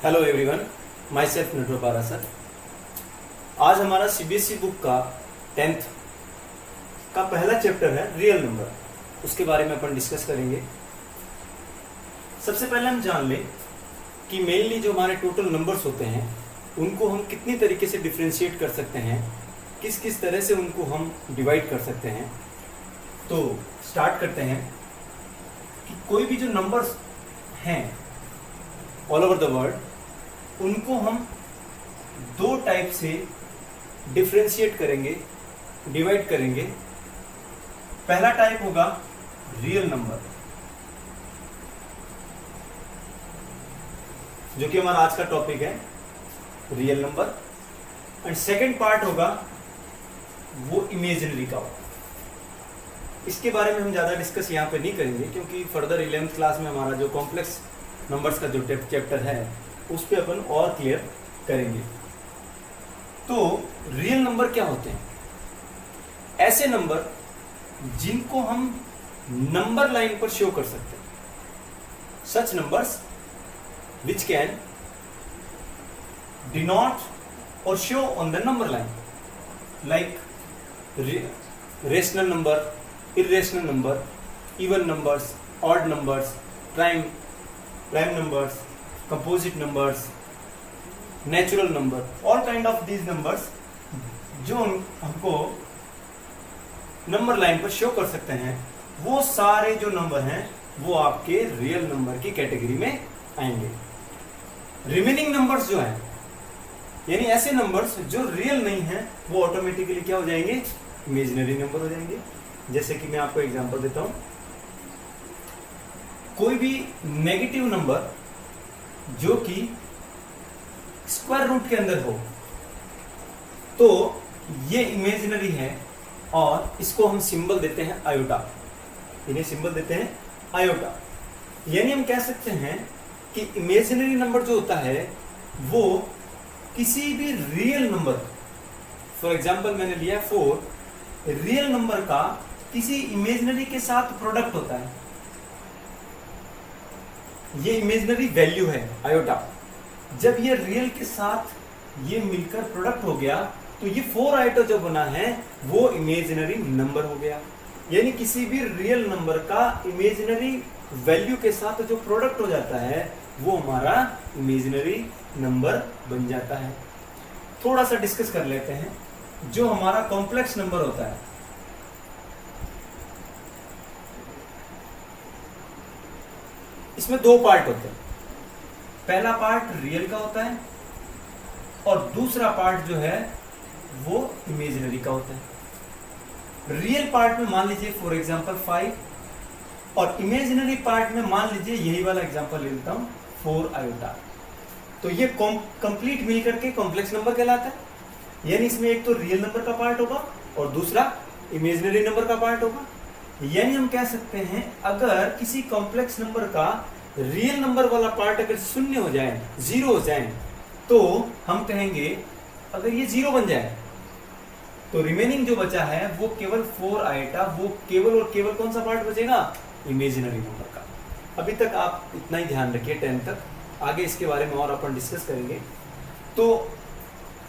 Hello everyone, my self Natwar पारा sir. आज हमारा सीबीएसई बुक का 10th का पहला चैप्टर है रियल नंबर। उसके बारे में अपन डिस्कस करेंगे। सबसे पहले हम जान लें कि मेनली जो हमारे टोटल नंबर्स होते हैं उनको हम कितनी तरीके से डिफ्रेंशिएट कर सकते हैं, किस किस तरह से उनको हम डिवाइड कर सकते हैं। तो स्टार्ट करते हैं कि कोई भी जो नंबर्स हैं ऑल ओवर द वर्ल्ड उनको हम दो टाइप से डिफ्रेंशिएट करेंगे, डिवाइड करेंगे। पहला टाइप होगा रियल नंबर, जो कि हमारा आज का टॉपिक है real number. And second part होगा वो इमेजिनरी का होगा। इसके बारे में हम ज़्यादा डिस्कस यहाँ पे नहीं करेंगे क्योंकि फर्दर 11th क्लास में हमारा जो कॉम्प्लेक्स नंबर्स का जो चैप्टर है उस पर अपन और क्लियर करेंगे। तो रियल नंबर क्या होते हैं? ऐसे नंबर जिनको हम नंबर लाइन पर शो कर सकते हैं। सच नंबर्स विच कैन डिनोट और show on the number line, like rational number, irrational number, even numbers, odd numbers, prime numbers, composite numbers, natural number, all kind of these numbers जो हमको number line पर show कर सकते हैं, वो सारे जो नंबर हैं वो आपके रियल नंबर की कैटेगरी में आएंगे। रिमेनिंग नंबर्स जो हैं, यानी ऐसे नंबर्स जो रियल नहीं हैं, वो ऑटोमेटिकली क्या हो जाएंगे? इमेजिनरी नंबर हो जाएंगे। जैसे कि मैं आपको एग्जांपल देता हूं, कोई भी नेगेटिव नंबर जो कि स्क्वायर रूट के अंदर हो तो ये इमेजिनरी है और इसको हम सिंबल देते हैं आयोटा। इन्हें सिंबल देते हैं आयोटा। यानी हम कह सकते हैं कि इमेजिनरी नंबर जो होता है वो किसी भी रियल नंबर, फॉर एग्जांपल मैंने लिया 4, रियल नंबर का किसी इमेजिनरी के साथ प्रोडक्ट होता है। ये इमेजिनरी वैल्यू है आयोटा। जब ये रियल के साथ ये मिलकर प्रोडक्ट हो गया तो ये 4 आयोटा जो बना है वो इमेजिनरी नंबर हो गया। यानी किसी भी रियल नंबर का इमेजिनरी वैल्यू के साथ जो प्रोडक्ट हो जाता है वो हमारा इमेजिनरी नंबर बन जाता है। थोड़ा सा डिस्कस कर लेते हैं। जो हमारा कॉम्प्लेक्स नंबर होता है, इसमें 2 पार्ट होते हैं। पहला पार्ट रियल का होता है और दूसरा पार्ट जो है वो इमेजिनरी का होता है। रियल पार्ट में मान लीजिए फॉर एग्जांपल 5 और इमेजिनरी पार्ट में मान लीजिए यही वाला एग्जांपल ले लेता हूं 4 आयोटा। तो ये कंप्लीट मिलकर के कॉम्प्लेक्स नंबर कहलाता है। यानी इसमें एक तो रियल नंबर का पार्ट होगा और दूसरा इमेजिनरी नंबर का पार्ट होगा। यानी हम कह सकते हैं अगर किसी कॉम्प्लेक्स नंबर का रियल नंबर वाला पार्ट अगर 0 हो जाए, 0 हो जाए, तो हम कहेंगे अगर ये 0 बन जाए तो रिमेनिंग जो बचा है वो केवल 4 आयोटा, वो केवल और केवल कौन सा पार्ट बचेगा? इमेजिनरी नंबर का। अभी तक आप इतना ही ध्यान रखिए 10 तक। आगे इसके बारे में और अपन डिस्कस करेंगे। तो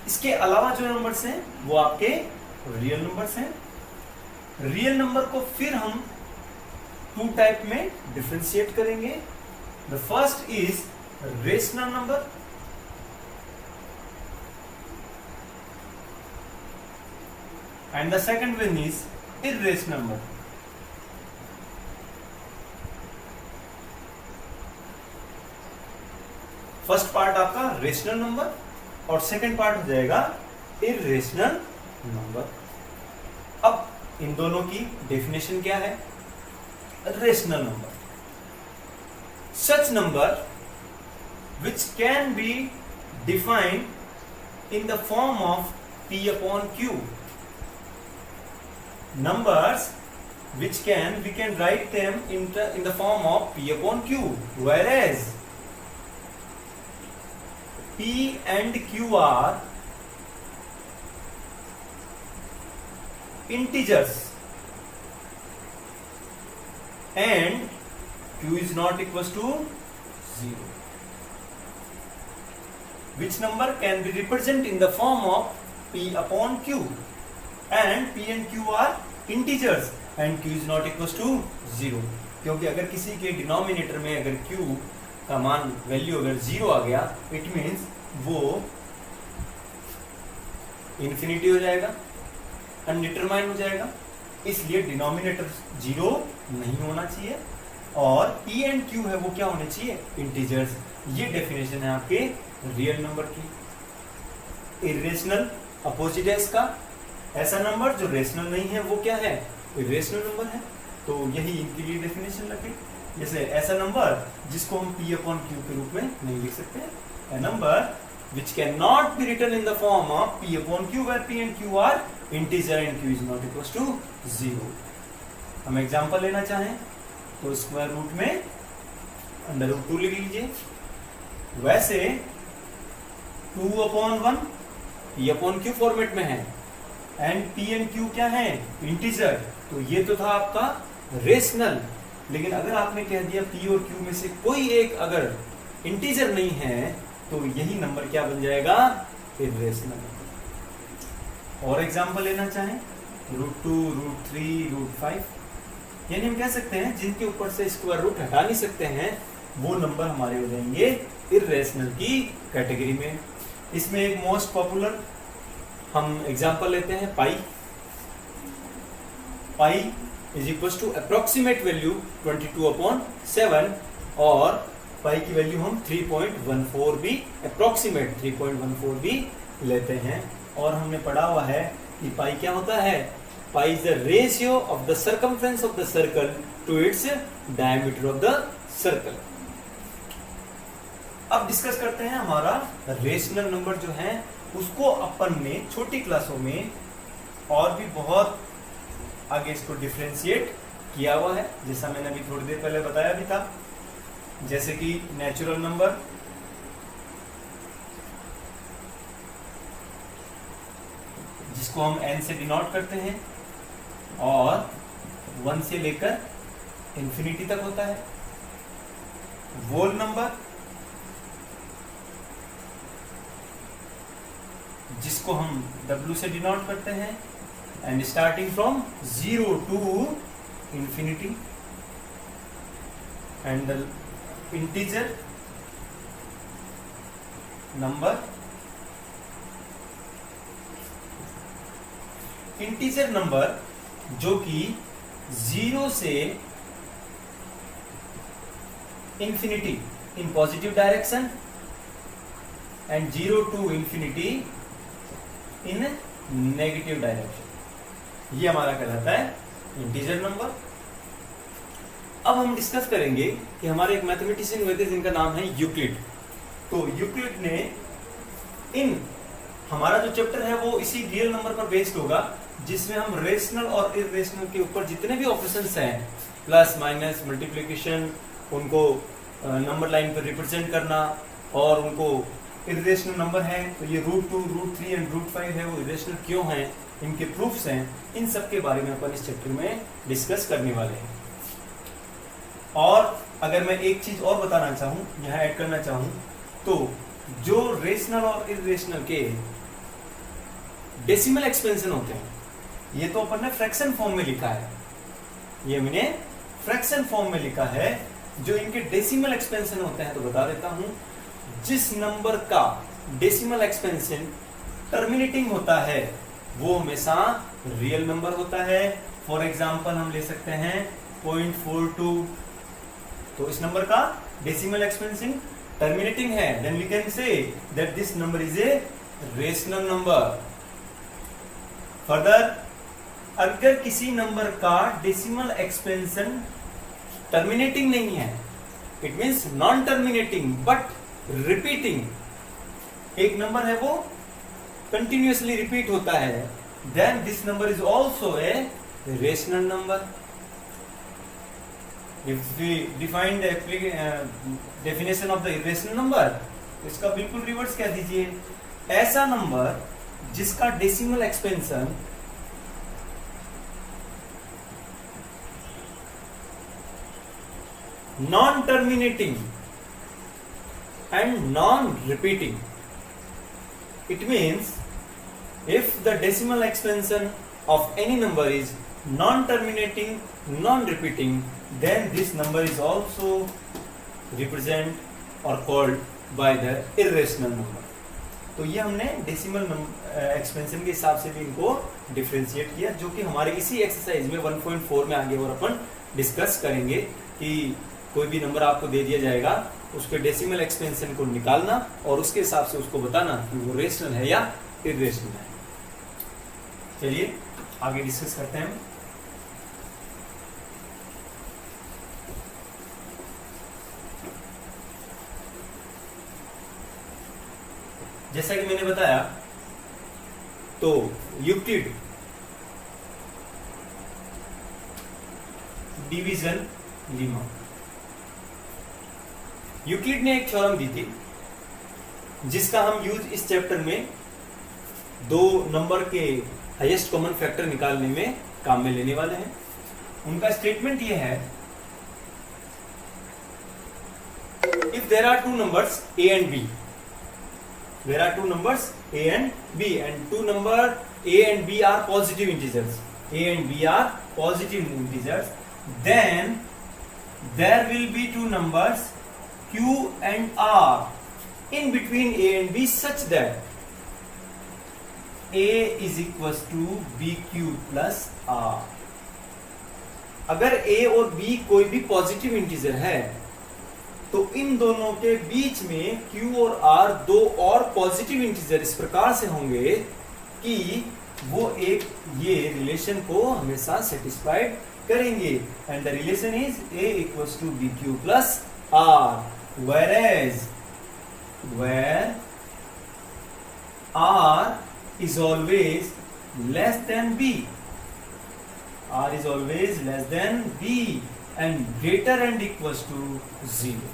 इसके अलावा जो नंबर्स हैं वो आपके रियल नंबर्स हैं। रियल नंबर को फिर हम 2 टाइप में डिफरेंशिएट करेंगे। The first is rational number and the second one is irrational number. First part आपका रेशनल नंबर और सेकंड पार्ट हो जाएगा इर्रेशनल नंबर। अब इन दोनों की डेफिनेशन क्या है? Rational number, such number which can be defined in the form of P upon Q. Numbers which we can write them in the form of P upon Q, whereas P and Q are integers and q is not equals to 0. Which number can be represented in the form of p upon q, and p and q are integers and q is not equals to 0. क्योंकि अगर किसी के denominator में अगर q का मान value अगर 0 आ गया, इट मीन्स वो इन्फिनिटी हो जाएगा, अनडिटरमाइन हो जाएगा, इसलिए डिनोमिनेटर 0 नहीं होना चाहिए और p एंड q है वो क्या होने चाहिए, इंटीजर्स. ये डेफिनेशन है आपके रियल नंबर की. इरेशनल अपोजिट है इसका. ऐसा नंबर जो रेशनल नहीं है वो क्या है, इरेशनल नंबर है. तो यही इनके लिए डेफिनेशन लगे. जैसे ऐसा नंबर जिसको हम p अपॉन q के रूप में नहीं लिख सकते, a number which cannot be written in the form of p upon q where p and q are integer and q is not equals to 0. हम एग्जांपल लेना चाहें तो स्क्वायर रूट में अंडर रूट 2 लिख लीजिए. वैसे 2 upon 1 p upon q format में है एंड p एंड q क्या है, इंटीजर. तो ये तो था आपका रेशनल. लेकिन अगर आपने कह दिया p और q में से कोई एक अगर इंटीजर नहीं है तो यही नंबर क्या बन जाएगा, इरेशनल. और एग्जांपल लेना चाहें रूट 2, रूट 3, रूट 5, यानी हम कह सकते हैं जिनके ऊपर से स्क्वायर रूट हटा नहीं सकते हैं वो नंबर हमारे हो जाएंगे इरेशनल की कैटेगरी में. इसमें एक मोस्ट पॉपुलर हम एग्जांपल लेते हैं pi. Pi is equal to approximate value 22/7 और पाई की वैल्यू हम 3.14 भी अप्रोक्सीमेट 3.14 भी लेते हैं. और हमने पढ़ा हुआ है कि पाई क्या होता है, pi is the ratio of the circumference of the circle to its diameter of the circle. अब डिस्कस करते हैं हमारा रेशनल नंबर जो है उसको अपन ने छोटी क्लासों में और भी बहुत आगे इसको डिफरेंशिएट किया हुआ है, जैसा मैंने अभी थोड़ी देर पहले बताया भी था. जैसे कि नेचुरल नंबर, जिसको हम n से डिनोट करते हैं और 1 से लेकर इंफिनिटी तक होता है. वोल नंबर, जिसको हम w से डिनोट करते हैं and starting from 0 to infinity. And the integer number, integer number जो कि 0 से infinity in positive direction and 0 to infinity in negative direction, ये हमारा कहलाता है इंटीजर नंबर. अब हम डिस्कस करेंगे कि हमारे एक मैथमेटिशियन हुए थे जिनका नाम है यूक्लिड. तो यूक्लिड ने इन हमारा जो चैप्टर है वो इसी रियल नंबर पर बेस्ड होगा, जिसमें हम रेशनल और इरेशनल के ऊपर जितने भी ऑपरेशंस हैं, प्लस माइनस मल्टीप्लिकेशन, उनको नंबर लाइन पर रिप्रेजेंट करना, और उनको इरेशनल नंबर है तो ये रूट 2, रूट 3 एंड रूट 5 है वो इरेशनल क्यों हैं, इनके प्रूफ्स हैं, इन सब के बारे में अपन इस चैप्टर में डिस्कस करने वाले हैं. और अगर मैं एक चीज और बताना चाहूँ, यहाँ ऐड करना चाहूँ, तो जो रेशनल और इरेशनल के डेसिमल एक्सपेंशन होते हैं, ये तो अपन ने फ्रैक्शन फॉर्म में लिखा है, ये मैंने फ्रैक्शन फॉर्म में लिखा है. जो इनके डेसिमल एक्सपेंशन होते हैं तो बता देता हूं, जिस नंबर का डेसिमल एक्सपेंशन टर्मिनेटिंग होता है वो हमेशा रियल नंबर होता है. फॉर एग्जांपल हम ले सकते हैं 0.42, तो इस नंबर का डेसिमल एक्सपेंशन टर्मिनेटिंग है, then we can say that this number is a rational number. Further, अगर किसी नंबर का डेसिमल एक्सपेंशन टर्मिनेटिंग नहीं है, it means non terminating but repeating, एक नंबर है वो कंटिन्यूअसली रिपीट होता है, then this number is also a rational number. If we define the definition of the irrational number, इसका बिल्कुल रिवर्स कह दीजिए, ऐसा नंबर जिसका decimal expansion non terminating and non-repeating. It means if the decimal expansion of any number is non-terminating, non-repeating, then this number is also represent or called by the irrational number. तो ये हमने decimal expansion के हिसाब से भी इनको differentiate किया, जो कि हमारे इसी एक्सरसाइज में 1.4 में आगे और अपन डिस्कस करेंगे कि कोई भी नंबर आपको दे दिया जाएगा, उसके डेसिमल एक्सपेंशन को निकालना और उसके हिसाब से उसको बताना कि वो रेशनल है या इर्रेशनल है। चलिए आगे डिस्कस करते हैं। जैसा कि मैंने बताया, तो यूक्लिड डिवीजन लीमा, यूक्लिड ने एक थ्योरम दी थी जिसका हम यूज इस चैप्टर में दो नंबर के हाईएस्ट कॉमन फैक्टर निकालने में काम में लेने वाले हैं। उनका स्टेटमेंट यह है, if there are two numbers a and b, there are two numbers a and b, and two number a and b are positive integers, a and b are positive integers, then there will be two numbers q and r in between a and b such that a is equals to bq plus r. अगर a और b कोई भी positive integer है तो इन दोनों के बीच में Q और R दो और पॉजिटिव इंटीजर इस प्रकार से होंगे कि वो एक ये रिलेशन को हमेशा सेटिस्फाइड करेंगे, and the relation is A equals to BQ plus R, where R is always less than B, R is always less than B and greater and equals to 0.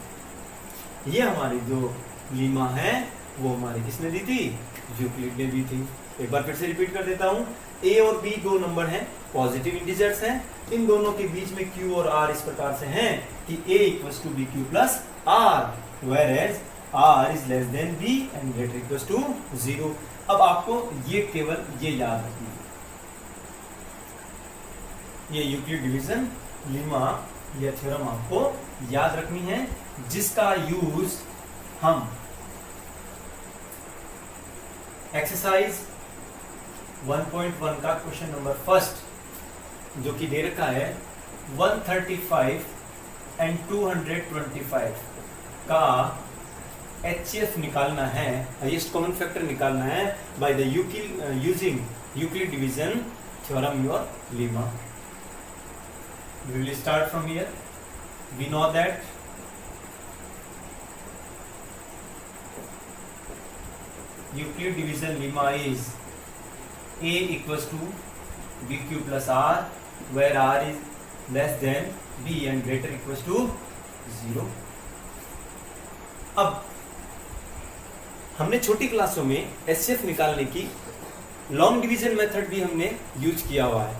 ये हमारी जो लीमा है वो हमारी किसने दी थी? यूक्लिड ने दी थी। एक बार फिर से रिपीट कर देता हूं, a और b दो नंबर हैं, पॉजिटिव इंटीजर्स हैं, इन दोनों के बीच में q और r इस प्रकार से हैं कि a equals to bq plus r, whereas r is less than b and greater equals to 0। अब आपको ये केवल ये याद रखना है, ये यूक्लिड डिवीजन लीमा यह थ्योरम आपको याद रखनी है, जिसका यूज हम एक्सरसाइज 1.1 का क्वेश्चन नंबर फर्स्ट जो कि दे रखा है 135 एंड 225 का HCF निकालना है, हाईएस्ट कॉमन फैक्टर निकालना है by the using Euclid division theorem और Lima. We will start from here. We know that Euclid division lemma is A equals to BQ plus R, where R is less than B and greater equals to 0. अब हमने छोटी क्लासों में HCF निकालने की long division method भी हमने use किया हुआ है,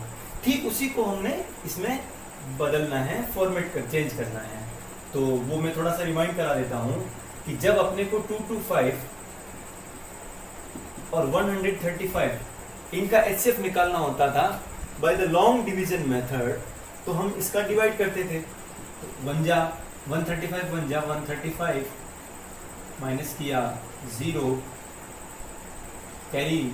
ठीक उसी को हमने इसमें बदलना है, फॉर्मेट कर चेंज करना है। तो वो मैं थोड़ा सा रिमाइंड करा देता हूं कि जब अपने को 225 और 135 इनका HCF निकालना होता था by the long division method, तो हम इसका डिवाइड करते थे, बन जा 135 बन जा 135 माइनस किया 0 कैरी,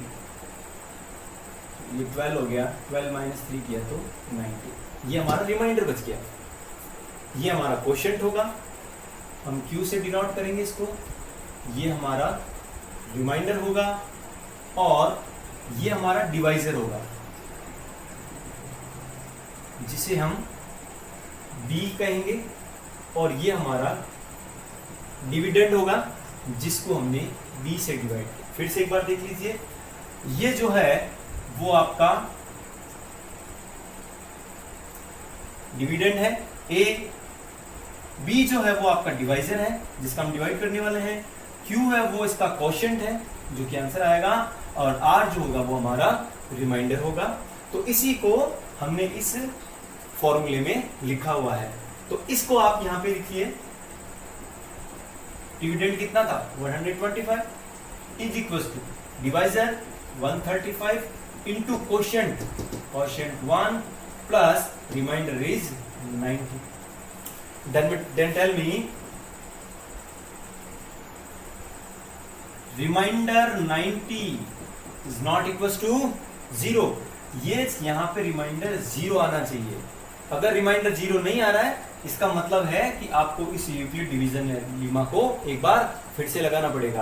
ये 12 हो गया, 12 माइनस 3 किया तो 90। ये हमारा रिमाइंडर बच गया, ये हमारा क्वोशिएंट होगा, हम Q से डिनोट करेंगे इसको, ये हमारा रिमाइंडर होगा और ये हमारा डिवाइजर होगा जिसे हम B कहेंगे, और ये हमारा डिविडेंड होगा जिसको हमने B से डिवाइड किया। फिर से एक बार देख लीजिए, ये जो है वो आपका डिविडेंड है A, B जो है वो आपका डिवाइजर है जिसका हम डिवाइड करने वाले हैं, Q है वो इसका क्वोशिएंट है जो कि आंसर आएगा, और R जो होगा वो हमारा रिमाइंडर होगा। तो इसी को हमने इस फॉर्मूले में लिखा हुआ है, तो इसको आप यहां पे लिखिए डिविडेंड कितना था 125 is equal to divisor 135 into quotient 1 plus remainder is 90. Then tell me remainder 90 is not equal to 0. ये यहाँ पे रिमाइंडर 0 आना चाहिए. अगर रिमाइंडर 0 नहीं आ रहा है इसका मतलब है कि आपको इस यूक्लिड डिवीजन लीमा को एक बार फिर से लगाना पड़ेगा.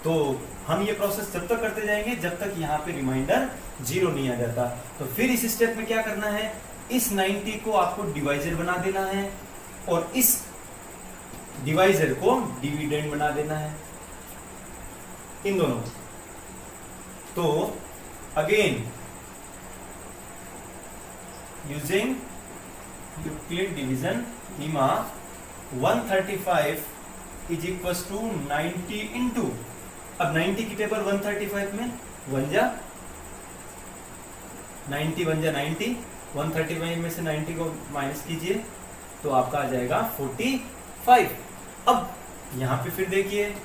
तो हम ये प्रोसेस जब तक करते जाएंगे जब तक यहाँ पे रिमाइंडर 0 नहीं आ जाता. तो फिर इस स्टेप में क्या करना है, इस 90 को आपको डिवाइजर बना देना है और इस डिवाइजर को डिविडेंड बना देना है, इन दोनों. तो again using Euclid division lemma 135 is equal to 90 into, अब 90 की टेबल 135 में 1 जा 90 1 जा 90, 135 में से 90 को माइनस कीजिए तो आपका आ जाएगा 45. अब यहां पे फिर देखिए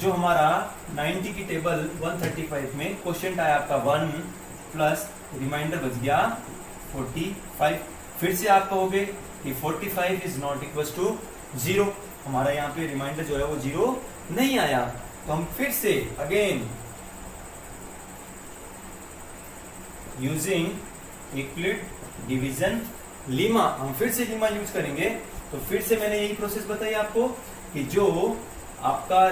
जो हमारा 90 की टेबल 135 में क्वोशिएंट आया आपका 1 प्लस रिमाइंडर बच गया 45. फिर से आप कहोगे कि 45 इज नॉट इक्वल टू 0. हमारा यहाँ पे रिमाइंडर जो है वो 0 नहीं आया. तो हम फिर से again using Euclid division Lima, हम फिर से लीमा यूज करेंगे. तो फिर से मैंने यही प्रोसेस बताई आपको कि जो आपका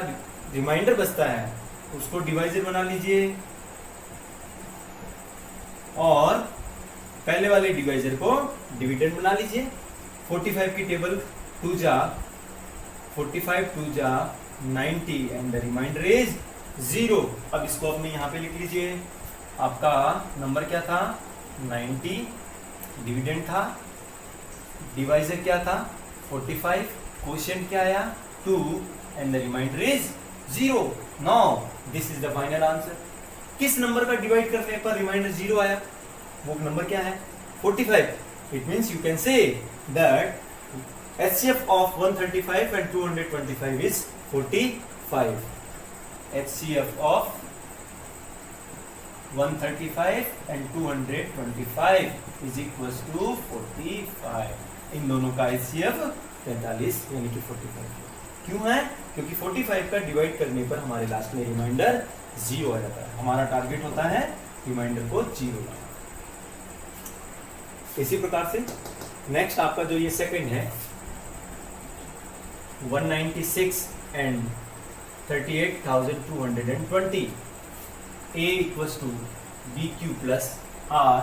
रिमाइंडर बचता है उसको डिवाइजर बना लीजिए और पहले वाले डिवाइजर को डिविडेंड बना लीजिए. 45 की टेबल 2 जा 45 2 जा 90 एंड द रिमाइंडर इज 0. अब इसको अपने यहाँ पे लिख लीजिए. आपका नंबर क्या था 90, डिविडेंड था, डिवाइजर क्या था 45, क्वोशिएंट क्या आया 2 and the remainder is 0. Now this is the final answer. किस नंबर का डिवाइड करने पर रिमाइंडर 0 आया, वो नंबर क्या है 45. It means you can say that HCF of 135 and 225 is 45. HCF of 135 and 225 is equals to 45. इन दोनों का HCF 45 यानी कि 45. क्यों है, क्योंकि 45 का डिवाइड करने पर हमारे लास्ट में रिमाइंडर 0 आ जाता है. हमारा टारगेट होता है रिमाइंडर को 0 लाना. इसी प्रकार से नेक्स्ट आपका जो ये सेकंड है 196 एंड 38,220 A equals to BQ plus R.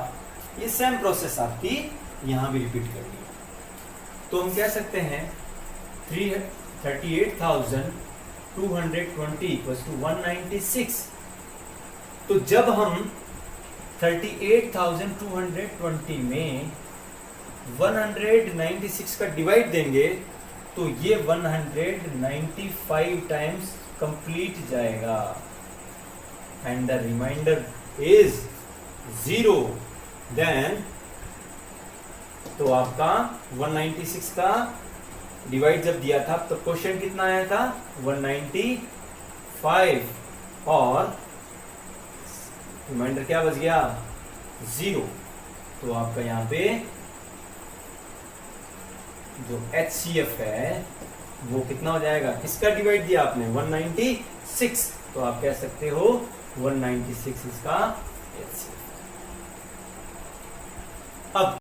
ये सेम प्रोसेस आपकी यहां भी रिपीट करनी है. तो हम कह सकते हैं 38,220 इक्वल्स टू 196. तो जब हम 38,220 में 196 का डिवाइड देंगे तो ये 195 टाइम्स कंप्लीट जाएगा and the remainder is 0. Then तो आपका 196 का डिवाइड जब दिया था तो क्वेश्चन कितना आया था 195 और रिमाइंडर क्या बच गया 0. तो आपका यहाँ पे जो HCF है वो कितना हो जाएगा, किसका डिवाइड दिया आपने 196. तो आप कह सकते हो 196 इसका HCF. अब